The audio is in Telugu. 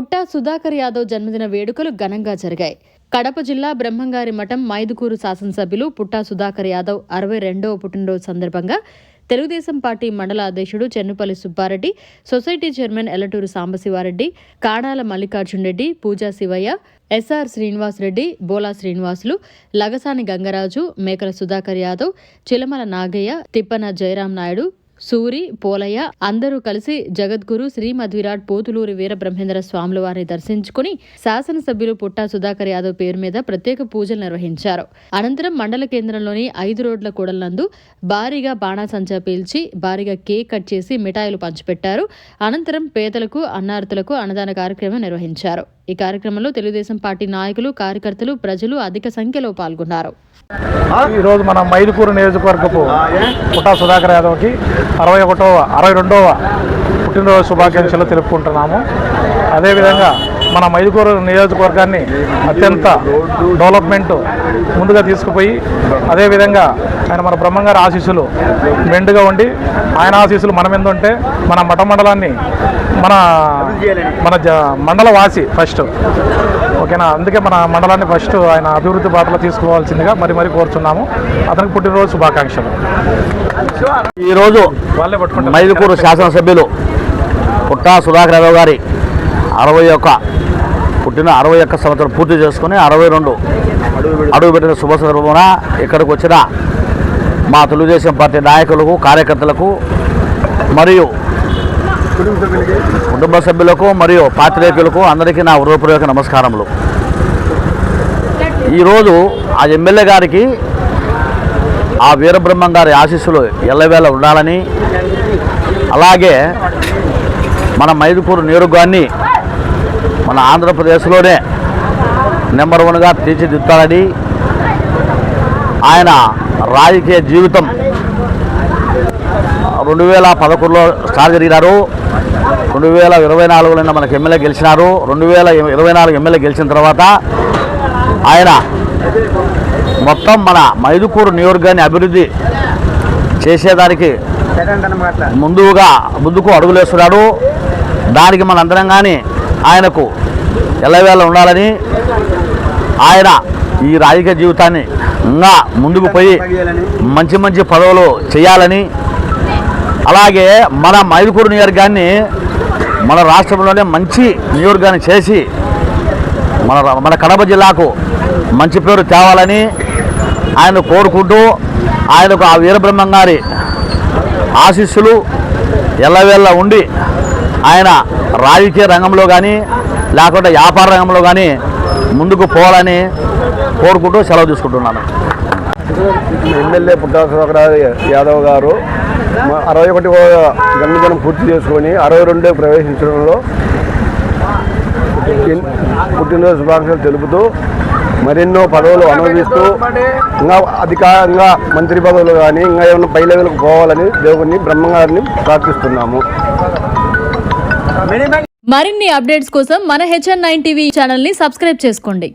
పుట్టా సుధాకర్ యాదవ్ జన్మదిన వేడుకలు ఘనంగా జరిగాయి. కడప జిల్లా బ్రహ్మంగారి మఠం మైదుకూరు శాసనసభ్యులు పుట్టా సుధాకర్ యాదవ్ 62వ పుట్టినరోజు సందర్భంగా తెలుగుదేశం పార్టీ మండల అధ్యక్షుడు చెన్నుపల్లి సుబ్బారెడ్డి, సొసైటీ చైర్మన్ ఎల్లటూరు సాంబశివారెడ్డి, కాణాల మల్లికార్జున్ రెడ్డి, పూజా శివయ్య, ఎస్ఆర్ శ్రీనివాసరెడ్డి, బోలా శ్రీనివాసులు, లగసాని గంగరాజు, మేకల సుధాకర్ యాదవ్, చిలమల నాగయ్య, తిప్పన జయరాం నాయుడు, సూరి, పోలయ్య అందరూ కలిసి జగద్గురు శ్రీ మధ్విరాట్ పోతులూరి వీరబ్రహ్మేంద్ర స్వాముల వారిని దర్శించుకుని శాసనసభ్యులు పుట్టా సుధాకర్ యాదవ్ పేరు మీద ప్రత్యేక పూజలు నిర్వహించారు. అనంతరం మండల కేంద్రంలోని 5 రోడ్ల కూడలందు భారీగా బాణాసంచా పీల్చి భారీగా కేక్ కట్ చేసి మిఠాయిలు పంచిపెట్టారు. అనంతరం పేదలకు, అన్నార్థులకు అన్నదాన కార్యక్రమం నిర్వహించారు. ఈ కార్యక్రమంలో తెలుగుదేశం పార్టీ నాయకులు, కార్యకర్తలు, ప్రజలు అధిక సంఖ్యలో పాల్గొన్నారు. ఈరోజు మన మైదుకూరు నియోజకవర్గపు పుట్టా సుధాకర్ యాదవ్కి 62వ పుట్టినరోజు శుభాకాంక్షలు తెలుపుకుంటున్నాము. అదేవిధంగా మన మైదుకూరు నియోజకవర్గాన్ని అత్యంత డెవలప్మెంట్ ముందుగా తీసుకుపోయి అదేవిధంగా ఆయన మన బ్రహ్మంగారి ఆశీస్సులు మెండుగా ఉండి ఆయన ఆశీస్సులు మన మీద ఉంటే మన మఠ మండలాన్ని మన మండల వాసి ఫస్ట్ ఓకేనా. అందుకే మన మండలాన్ని ఫస్ట్ ఆయన అభివృద్ధి బాటలో తీసుకోవాల్సిందిగా మరి కోరుచున్నాము. అతనికి పుట్టినరోజు శుభాకాంక్షలు. ఈరోజు మైదుకూరు శాసనసభ్యులు పుట్టా సుధాకర్ యాదవ్ గారి 61 సంవత్సరం పూర్తి చేసుకుని 62 అడుగుపెట్టిన శుభ సందర్భమున ఇక్కడికి వచ్చిన మా తెలుగుదేశం పార్టీ నాయకులకు, కార్యకర్తలకు మరియు కుటుంబ సభ్యులకు మరియు పాత్రికేయులకు అందరికీ నా హృదయపూర్వక నమస్కారములు. ఈరోజు ఆ ఎమ్మెల్యే గారికి ఆ వీరబ్రహ్మం గారి ఆశీస్సులు ఎల్లవేళ ఉండాలని, అలాగే మన మైదుకూరు నియోజకవర్గాన్ని మన ఆంధ్రప్రదేశ్లోనే నెంబర్ 1గా తీర్చిదిద్దాలని, ఆయన రాజకీయ జీవితం 2011లో స్టార్ట్ జరిగినారు. 2024లో మనకు ఎమ్మెల్యే గెలిచినారు. 2024 ఎమ్మెల్యే గెలిచిన తర్వాత ఆయన మొత్తం మన మైదుకూరు నియోజకవర్గాన్ని అభివృద్ధి చేసేదానికి ముందుకు అడుగులేస్తున్నాడు. దానికి మనందరం కానీ ఆయనకు ఎల్లవేళ ఉండాలని, ఆయన ఈ రాజకీయ జీవితాన్ని ఇంకా ముందుకు పోయి మంచి పదవులు చేయాలని, అలాగే మన మైదుకూరు నియోజకవర్గాన్ని మన రాష్ట్రంలోనే మంచి నియోజకవర్గాన్ని చేసి మన కడప జిల్లాకు మంచి పేరు తేవాలని ఆయన కోరుకుంటూ, ఆయనకు ఆ వీరబ్రహ్మం గారి ఆశీస్సులు ఎల్లవేళ ఉండి ఆయన రాజకీయ రంగంలో కానీ లేకుంటే వ్యాపార రంగంలో కానీ ముందుకు పోవాలని కోరుకుంటూ సెలవు తీసుకుంటున్నాను. ఎమ్మెల్యే పుట్టా సుధాకర్ యాదవ్ గారు 61వ జన్మదినం పూర్తి చేసుకొని 62 ప్రవేశించడంలో పుట్టినరోజు శుభాకాంక్షలు తెలుపుతూ మరెన్నో పదవులు అనుభవిస్తూ ఇంకా అధికారంగా మంత్రి పదవులు కానీ ఇంకా ఏమైనా పై లెవెల్కి పోవాలని దేవుడిని బ్రహ్మంగారిని ప్రార్థిస్తున్నాము. మరిన్ని అప్డేట్స్ కోసం మన HN9 టీవీ ఛానల్ని సబ్స్క్రైబ్ చేసుకోండి.